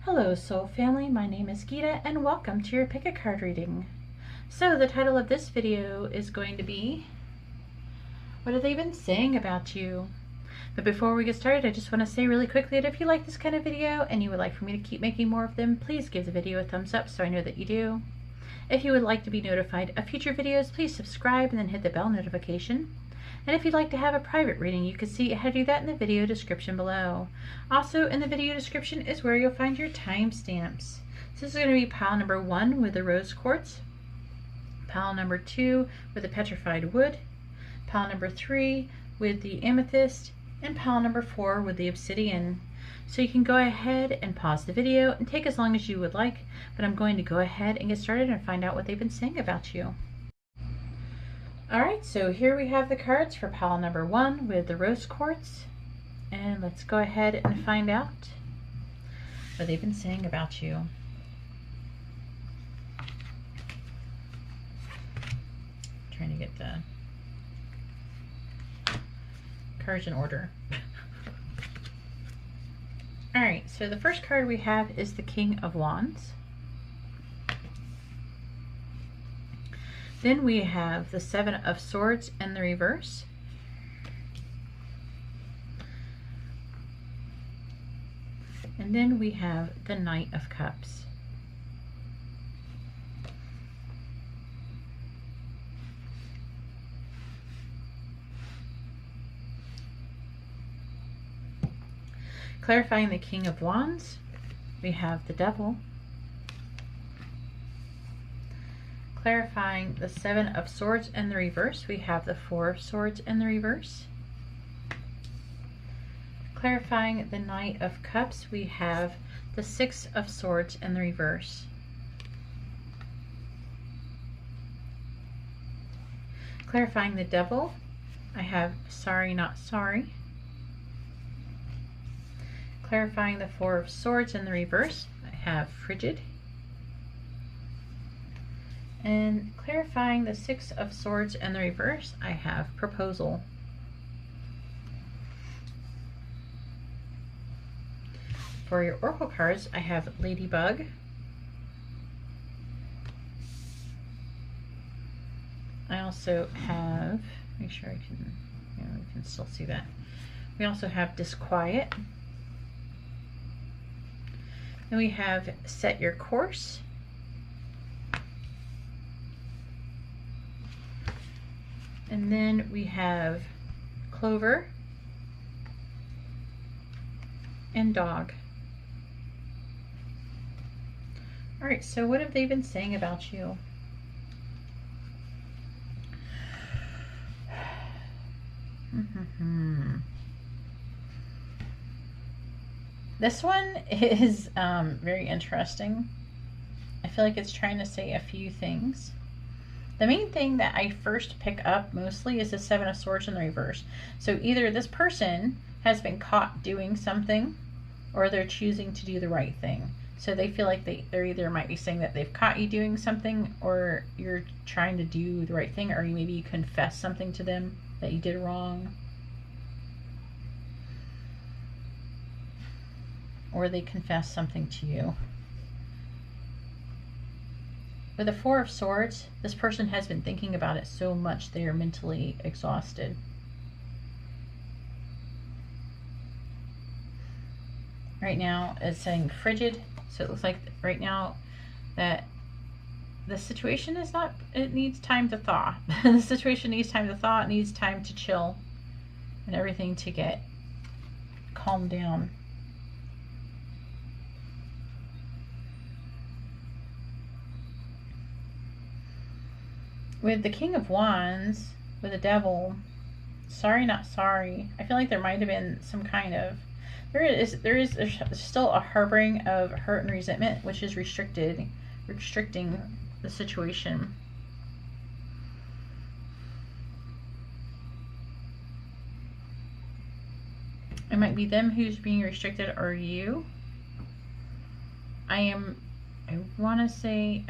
Hello Soul Family, my name is Gita and welcome to your pick a card reading. So the title of this video is going to be, what have they been saying about you? But before we get started, I just want to say really quickly that if you like this kind of video and you would like for me to keep making more of them, please give the video a thumbs up so I know that you do. If you would like to be notified of future videos, please subscribe and then hit the bell notification. And if you'd like to have a private reading, you can see how to do that in the video description below. Also in the video description is where you'll find your timestamps. So this is going to be pile number 1 with the rose quartz, pile number 2 with the petrified wood, pile number 3 with the amethyst, and pile number 4 with the obsidian. So you can go ahead and pause the video and take as long as you would like, but I'm going to go ahead and get started and find out what they've been saying about you. Alright, so here we have the cards for pile number 1 with the rose quartz, and let's go ahead and find out what they've been saying about you. Trying to get the cards in order. Alright, so the first card we have is the King of Wands. Then we have the Seven of Swords in the reverse. And then we have the Knight of Cups. Clarifying the King of Wands, we have the Devil. Clarifying the Seven of Swords in the reverse, we have the Four of Swords in the reverse. Clarifying the Knight of Cups, we have the Six of Swords in the reverse. Clarifying the Devil, I have Sorry Not Sorry. Clarifying the Four of Swords in the reverse, I have Frigid. And clarifying the Six of Swords in the reverse, I have Proposal. For your oracle cards, I have Ladybug, I also have, make sure I can, we can still see that. We also have Disquiet. Then we have Set Your Course. And then we have Clover and Dog. All right, so what have they been saying about you? This one is very interesting. I feel like it's trying to say a few things. The main thing that I first pick up mostly is the Seven of Swords in the reverse. So either this person has been caught doing something or they're choosing to do the right thing. So they feel like they're either might be saying that they've caught you doing something or you're trying to do the right thing, or maybe you confess something to them that you did wrong. Or they confess something to you. With the Four of Swords, this person has been thinking about it so much they are mentally exhausted. Right now it's saying frigid, so it looks like right now that the situation is not, it needs time to thaw. The situation needs time to thaw, it needs time to chill and everything to get calmed down. With the King of Wands, with the Devil, Sorry Not Sorry, I feel like there might have been some kind of, there's still a harboring of hurt and resentment, which is restricting the situation. It might be them who's being restricted or you. I want to say,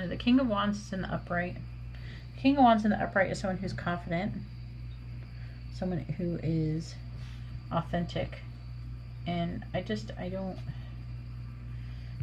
the King of Wands is in the upright. King of Wands in the upright is someone who's confident, someone who is authentic, and I don't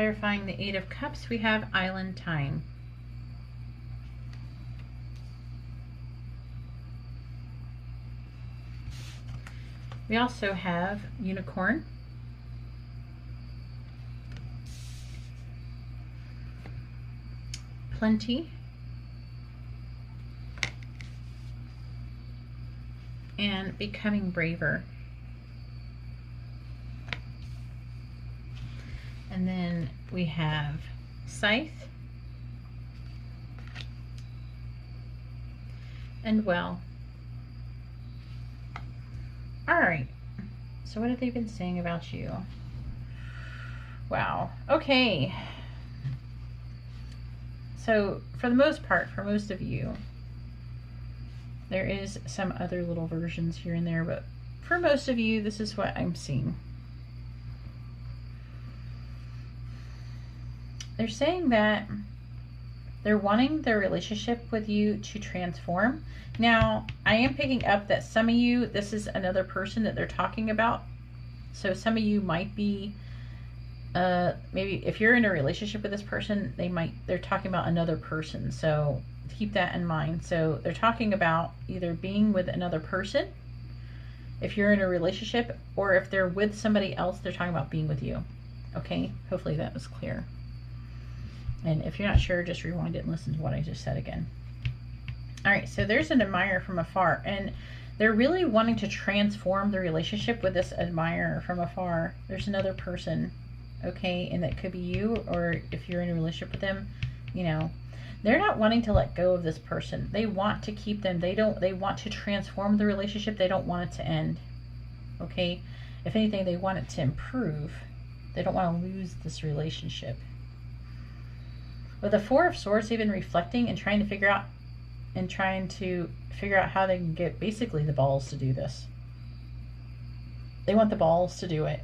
Clarifying the Eight of Cups, we have Island Time. We also have Unicorn. Plenty. And Becoming Braver. And then we have Scythe. And Well. Alright, so what have they been saying about you? Wow, okay. So, for the most part, for most of you, there is some other little versions here and there, but for most of you, this is what I'm seeing. They're saying that they're wanting their relationship with you to transform. Now, I am picking up that some of you, this is another person that they're talking about. So some of you might be, maybe if you're in a relationship with this person, they're talking about another person. So keep that in mind. So they're talking about either being with another person, if you're in a relationship, or if they're with somebody else, they're talking about being with you. Okay, hopefully that was clear. And if you're not sure, just rewind it and listen to what I just said again. All right, so there's an admirer from afar, and they're really wanting to transform the relationship with this admirer from afar. There's another person, okay, and that could be you, or if you're in a relationship with them, you know, they're not wanting to let go of this person. They want to keep them. They want to transform the relationship. They don't want it to end, okay? If anything, they want it to improve. They don't want to lose this relationship. With the Four of Swords, they've been reflecting and trying to figure out how they can get basically the balls to do this. They want the balls to do it.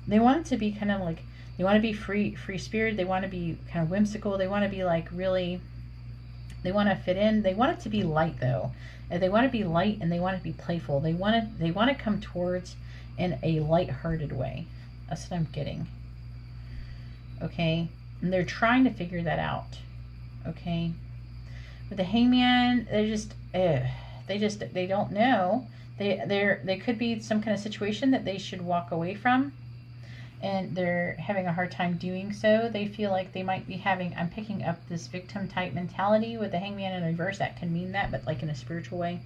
They want it to be kind of like, they want to be free spirit. They want to be kind of whimsical. They want to be like really, they want to fit in. They want it to be light though. And they want to be light, and they want to be playful. They want to come towards in a light-hearted way. That's what I'm getting. Okay, and they're trying to figure that out. Okay, with the Hangman, they don't know. They could be some kind of situation that they should walk away from, and they're having a hard time doing so. They feel like they might be having, I'm picking up this victim type mentality with the Hangman in reverse. That can mean that, but like in a spiritual way.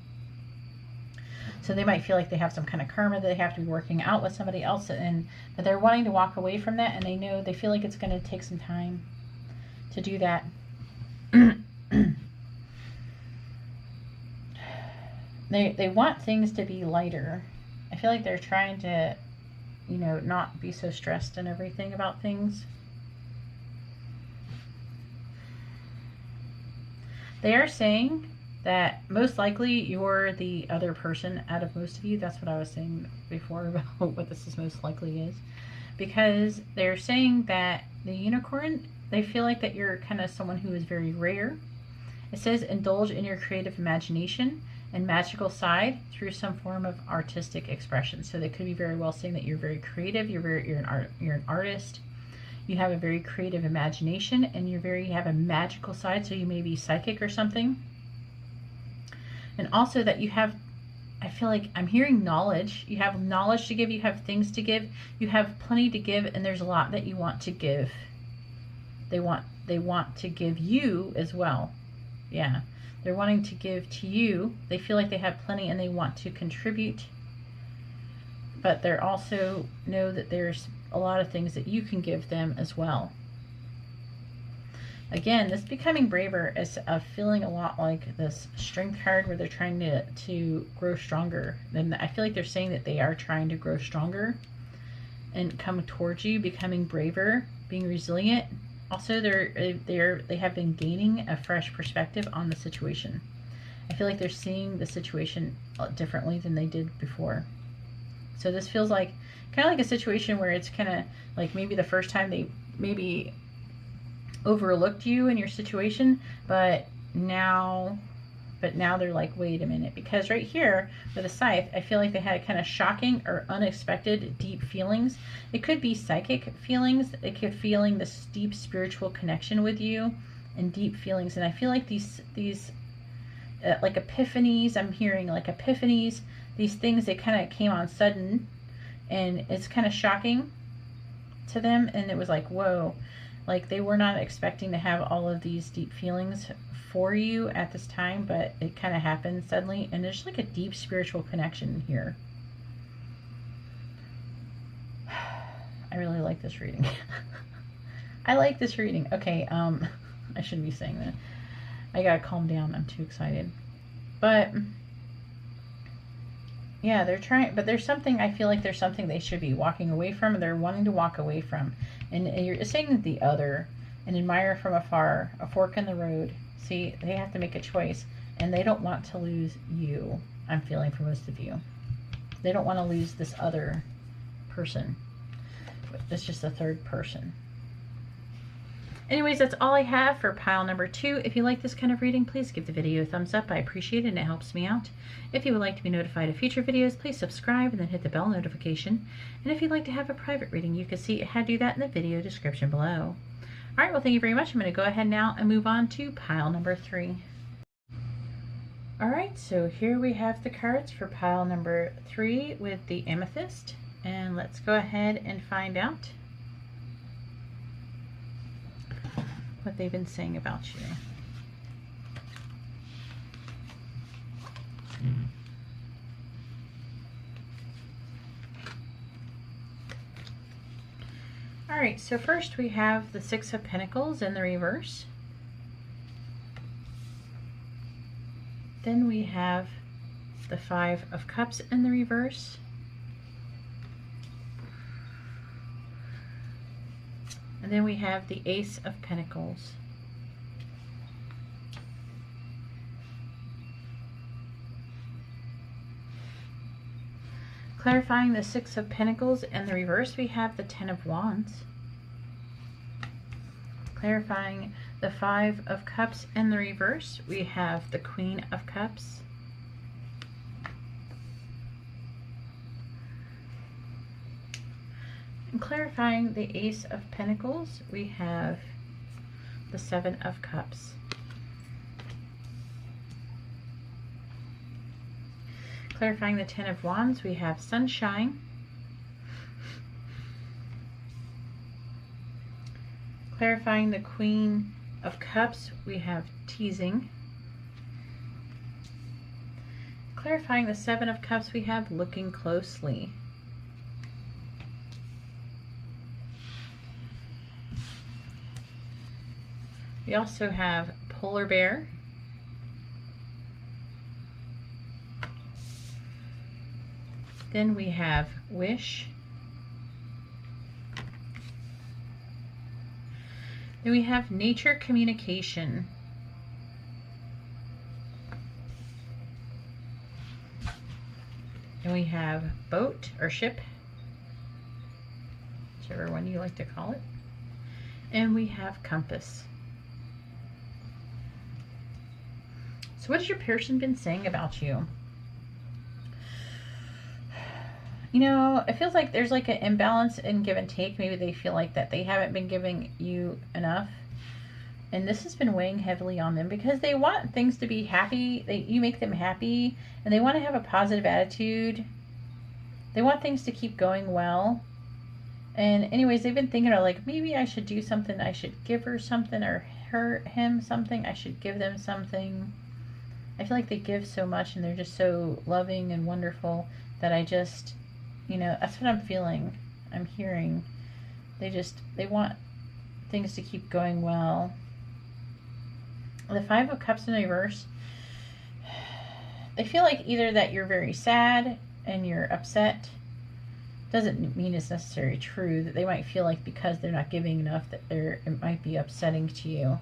So they might feel like they have some kind of karma that they have to be working out with somebody else, but they're wanting to walk away from that, and they feel like it's going to take some time to do that. They want things to be lighter. I feel like they're trying to, you know, not be so stressed and everything about things. They are saying that most likely you're the other person out of most of you. That's what I was saying before about what this is most likely is. Because they're saying that the Unicorn, they feel like that you're kind of someone who is very rare. It says indulge in your creative imagination and magical side through some form of artistic expression. So they could be very well saying that you're very creative, you're an artist. You have a very creative imagination, and you have a magical side, so you may be psychic or something. And also that you have, I feel like I'm hearing knowledge. You have knowledge to give. You have things to give. You have plenty to give, and there's a lot that you want to give. They want to give you as well. Yeah. They're wanting to give to you. They feel like they have plenty, and they want to contribute. But they also know that there's a lot of things that you can give them as well. Again, this becoming braver is feeling a lot like this strength card, where they're trying to grow stronger. And I feel like they're saying that they are trying to grow stronger and come towards you, becoming braver, being resilient. Also, they have been gaining a fresh perspective on the situation. I feel like they're seeing the situation differently than they did before. So this feels like kind of like a situation where it's kind of like maybe the first time they maybe overlooked you in your situation, but now but now they're like, wait a minute, because right here with the scythe, I feel like they had kind of shocking or unexpected deep feelings. It could be psychic feelings. It could feeling this deep spiritual connection with you and deep feelings. And I feel like these like epiphanies, I'm hearing like epiphanies, these things, they kind of came on sudden, and it's kind of shocking to them. And it was like, whoa, like they were not expecting to have all of these deep feelings for you at this time, but it kind of happened suddenly. And there's like a deep spiritual connection here. I really like this reading. I like this reading. Okay, I shouldn't be saying that. I gotta calm down. I'm too excited. But yeah, they're trying, but there's something, I feel like there's something they should be walking away from, and they're wanting to walk away from. And you're saying the other, and admire from afar, a fork in the road. See, they have to make a choice, and they don't want to lose you. I'm feeling for most of you. They don't want to lose this other person. It's just a third person. Anyways, that's all I have for pile number 2. If you like this kind of reading, please give the video a thumbs up. I appreciate it and it helps me out. If you would like to be notified of future videos, please subscribe and then hit the bell notification. And if you'd like to have a private reading, you can see how to do that in the video description below. Alright, well, thank you very much. I'm going to go ahead now and move on to pile number 3. Alright, so here we have the cards for pile number 3 with the amethyst. And let's go ahead and find out what they've been saying about you. All right, so first we have the Six of Pentacles in the reverse. Then we have the Five of Cups in the reverse. And then we have the Ace of Pentacles. Clarifying the Six of Pentacles in the reverse, we have the Ten of Wands. Clarifying the Five of Cups in the reverse, we have the Queen of Cups. And clarifying the Ace of Pentacles, we have the Seven of Cups. Clarifying the Ten of Wands, we have Sunshine. Clarifying the Queen of Cups, we have Teasing. Clarifying the Seven of Cups, we have Looking Closely. We also have Polar Bear. Then we have Wish. Then we have Nature Communication. And we have Boat or Ship, whichever one you like to call it. And we have Compass. So what has your person been saying about you? You know, it feels like there's like an imbalance in give and take. Maybe they feel like that they haven't been giving you enough. And this has been weighing heavily on them because they want things to be happy. You make them happy and they want to have a positive attitude. They want things to keep going well. And anyways, they've been thinking of like, maybe I should do something. I should give her something or him something. I should give them something. I feel like they give so much and they're just so loving and wonderful that I just, you know, that's what I'm feeling. I'm hearing. They want things to keep going well. The Five of Cups in reverse, they feel like either that you're very sad and you're upset. Doesn't mean it's necessarily true. That they might feel like because they're not giving enough that it might be upsetting to you.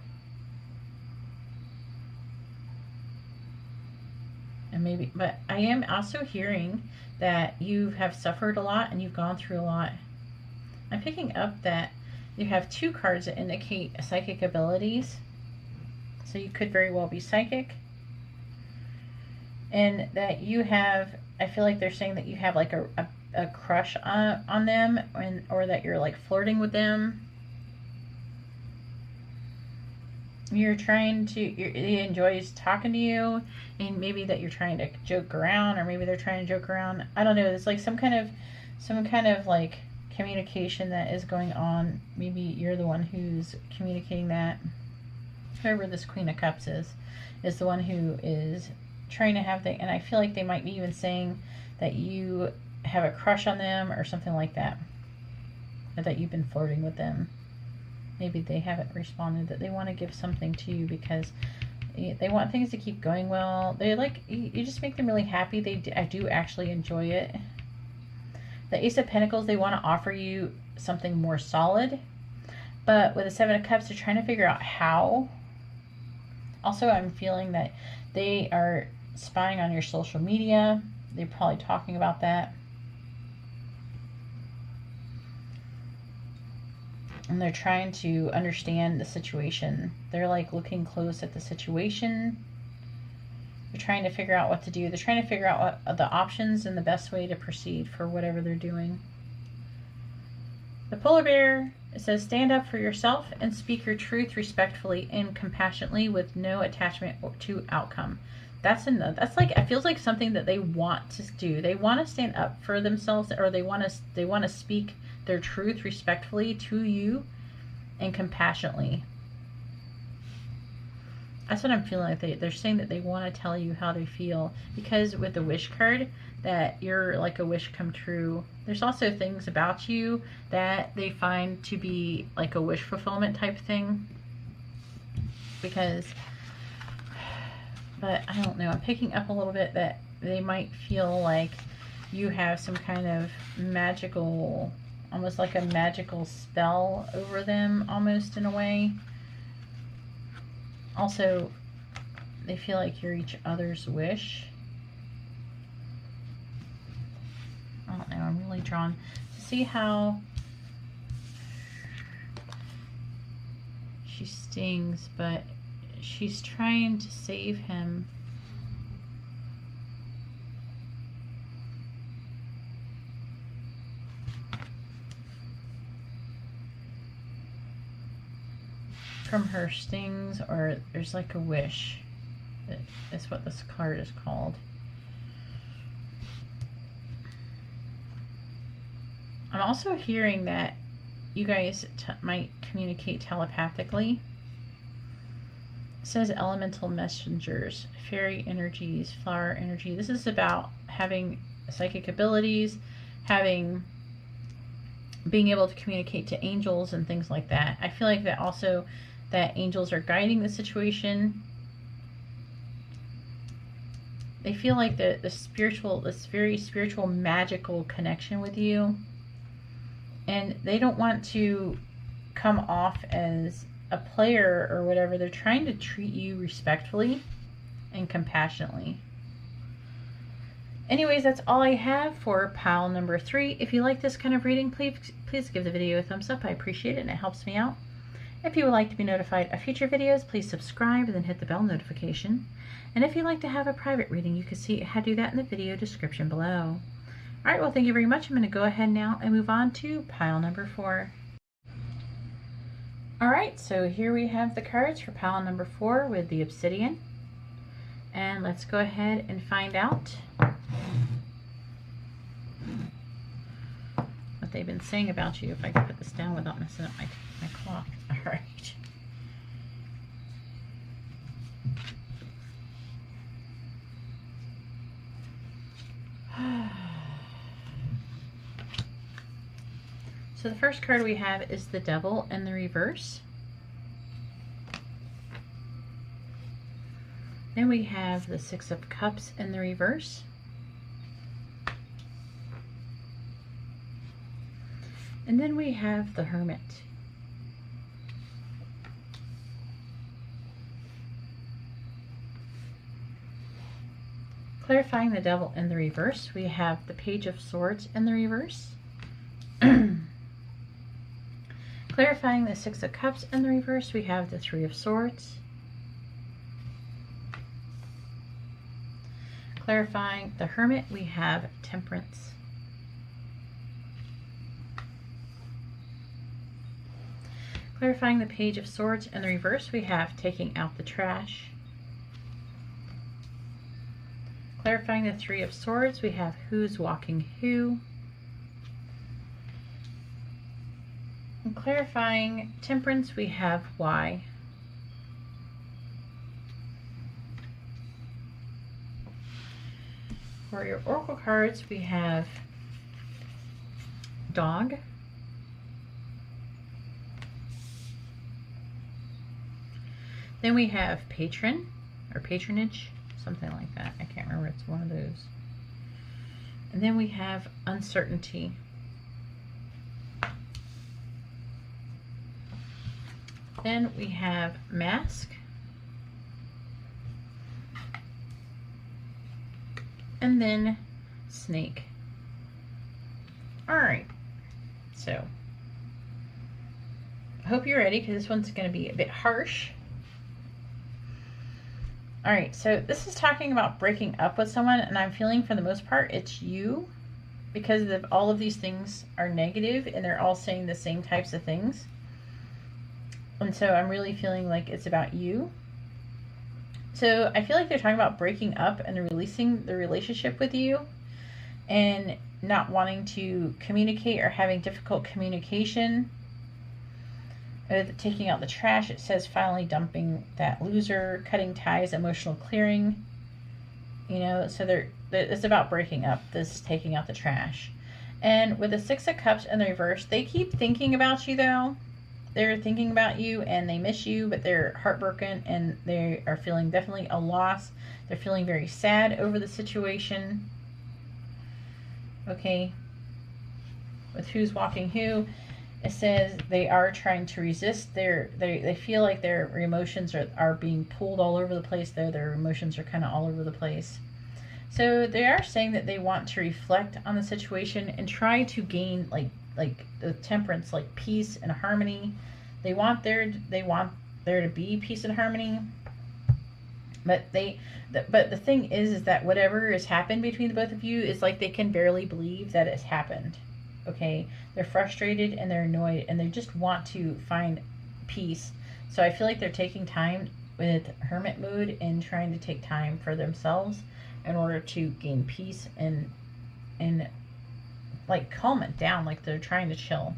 And maybe, but I am also hearing that you have suffered a lot and you've gone through a lot. I'm picking up that you have two cards that indicate psychic abilities. So you could very well be psychic. and that you have, I feel like they're saying that you have like a crush on them, or that you're like flirting with them. You're trying to, he enjoys talking to you, and maybe that you're trying to joke around, or maybe they're trying to joke around. I don't know. It's like some kind of like communication that is going on. Maybe you're the one who's communicating that. Whoever this Queen of Cups is the one who is trying to have the, and I feel like they might be even saying that you have a crush on them or something like that, or that you've been flirting with them. Maybe they haven't responded, that they want to give something to you because they want things to keep going well. They like, you just make them really happy. I do actually enjoy it. The Ace of Pentacles, they want to offer you something more solid. But with the Seven of Cups, they're trying to figure out how. Also, I'm feeling that they are spying on your social media. They're probably talking about that. And they're trying to understand the situation. They're like looking close at the situation. They're trying to figure out what to do. They're trying to figure out what the options and the best way to proceed for whatever they're doing. The Polar Bear, it says, stand up for yourself and speak your truth respectfully and compassionately with no attachment to outcome. That's like, it feels like something that they want to do. They want to stand up for themselves, or they want to speak their truth respectfully to you and compassionately. That's what I'm feeling like. They're saying that they want to tell you how they feel, because with the Wish card, that you're like a wish come true. There's also things about you that they find to be like a wish fulfillment type thing. But I don't know, I'm picking up a little bit that they might feel like you have some kind of magical, almost like a magical spell over them, almost in a way. Also, they feel like you're each other's wish. I don't know, I'm really drawn to see how she stings, but she's trying to save him. From her stings, or there's like a wish. That's what this card is called. I'm also hearing that you guys might communicate telepathically. It says elemental messengers, fairy energies, flower energy. This is about having psychic abilities, being able to communicate to angels and things like that. I feel like that also, that angels are guiding the situation. They feel like this very spiritual, magical connection with you. And they don't want to come off as a player or whatever. They're trying to treat you respectfully and compassionately. Anyways, that's all I have for pile number 3. If you like this kind of reading, please give the video a thumbs up. I appreciate it and it helps me out. If you would like to be notified of future videos, please subscribe and then hit the bell notification. And if you'd like to have a private reading, you can see how to do that in the video description below. Alright, well, thank you very much. I'm going to go ahead now and move on to pile number 4. Alright, so here we have the cards for pile number 4 with the obsidian. And let's go ahead and find out what they've been saying about you. If I can put this down without messing up my cloth. Alright. So the first card we have is the Devil in the reverse. Then we have the Six of Cups in the reverse. And then we have the Hermit. Clarifying the Devil in the reverse, we have the Page of Swords in the reverse. Clarifying the Six of Cups in the reverse, we have the Three of Swords. Clarifying the Hermit, we have Temperance. Clarifying the Page of Swords in the reverse, we have Taking Out the Trash. Clarifying the Three of Swords, we have Who's Walking Who. And clarifying Temperance, we have Why. For your Oracle cards, we have Dog. Then we have Patron, or Patronage, something like that. I can't remember, it's one of those. And then we have Uncertainty. Then we have Mask. And then Snake. Alright, so I hope you're ready, because this one's going to be a bit harsh. Alright, so this is talking about breaking up with someone, and I'm feeling for the most part it's you, because all of these things are negative and they're all saying the same types of things. And so I'm really feeling like it's about you. So I feel like they're talking about breaking up and releasing the relationship with you and not wanting to communicate or having difficult communication. Taking out the trash, it says finally dumping that loser, cutting ties, emotional clearing. You know, so it's about breaking up. This is taking out the trash. And with the Six of Cups in the reverse, they keep thinking about you though. They're thinking about you and they miss you, but they're heartbroken and they are feeling definitely a loss. They're feeling very sad over the situation. Okay. With Who's Walking Who, it says they are trying to resist. They feel like their emotions are being pulled all over the place, though. Their emotions are kind of all over the place. So they are saying that they want to reflect on the situation and try to gain like the temperance, like peace and harmony. They want there to be peace and harmony. But the thing is that whatever has happened between the both of you is like they can barely believe that it's happened. Okay, they're frustrated and they're annoyed and they just want to find peace. So I feel like they're taking time with Hermit mood and trying to take time for themselves in order to gain peace and like calm it down, like they're trying to chill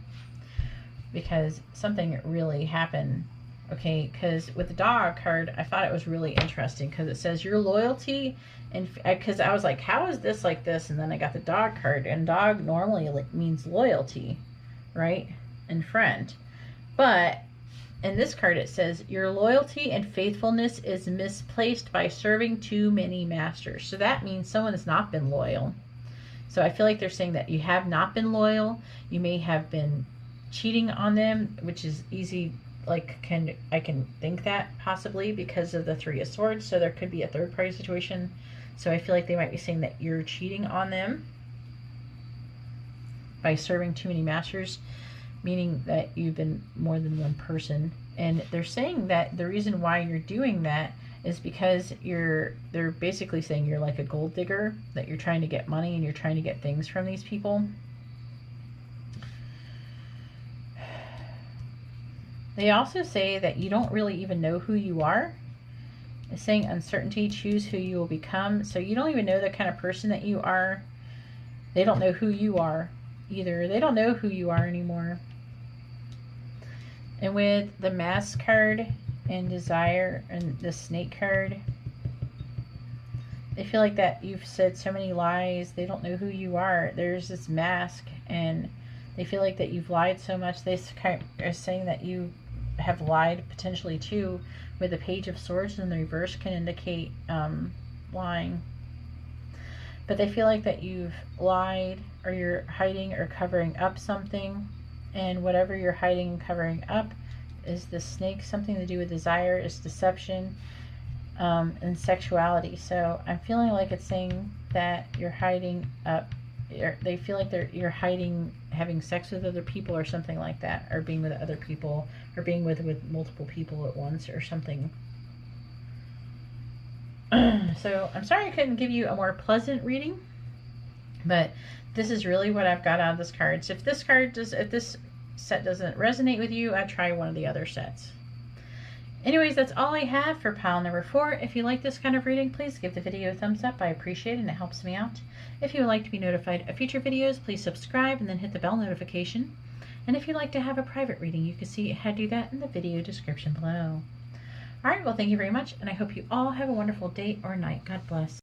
because something really happened. Okay, because with the Dog card, I thought it was really interesting because it says your loyalty, and because I was like, how is this like this? And then I got the Dog card, and dog normally means loyalty, right? And friend. But in this card, it says your loyalty and faithfulness is misplaced by serving too many masters. So that means someone has not been loyal. So I feel like they're saying that you have not been loyal. You may have been cheating on them, which is easy. Like, I can think that possibly because of the Three of Swords. So there could be a third party situation. So I feel like they might be saying that you're cheating on them by serving too many masters, meaning that you've been more than one person. And they're saying that the reason why you're doing that is because they're basically saying you're like a gold digger, that you're trying to get money and you're trying to get things from these people. They also say that you don't really even know who you are. It's saying uncertainty, choose who you will become. So you don't even know the kind of person that you are. They don't know who you are either. They don't know who you are anymore. And with the Mask card and Desire and the Snake card, they feel like that you've said so many lies. They don't know who you are. There's this mask and they feel like that you've lied so much. They are saying that you have lied potentially too. With the Page of Swords in the reverse can indicate lying. But they feel like that you've lied or you're hiding or covering up something. And whatever you're hiding and covering up is the Snake. Something to do with desire, is deception, and sexuality. So I'm feeling like it's saying that you're hiding up. They feel like you're hiding having sex with other people or something like that, or being with other people, or being with multiple people at once or something. So I'm sorry I couldn't give you a more pleasant reading, but this is really what I've got out of this card. So if this set doesn't resonate with you, I'd try one of the other sets. Anyways, that's all I have for pile number 4. If you like this kind of reading, please give the video a thumbs up. I appreciate it and it helps me out. If you would like to be notified of future videos, please subscribe and then hit the bell notification. And if you'd like to have a private reading, you can see how to do that in the video description below. Alright, well, thank you very much, and I hope you all have a wonderful day or night. God bless.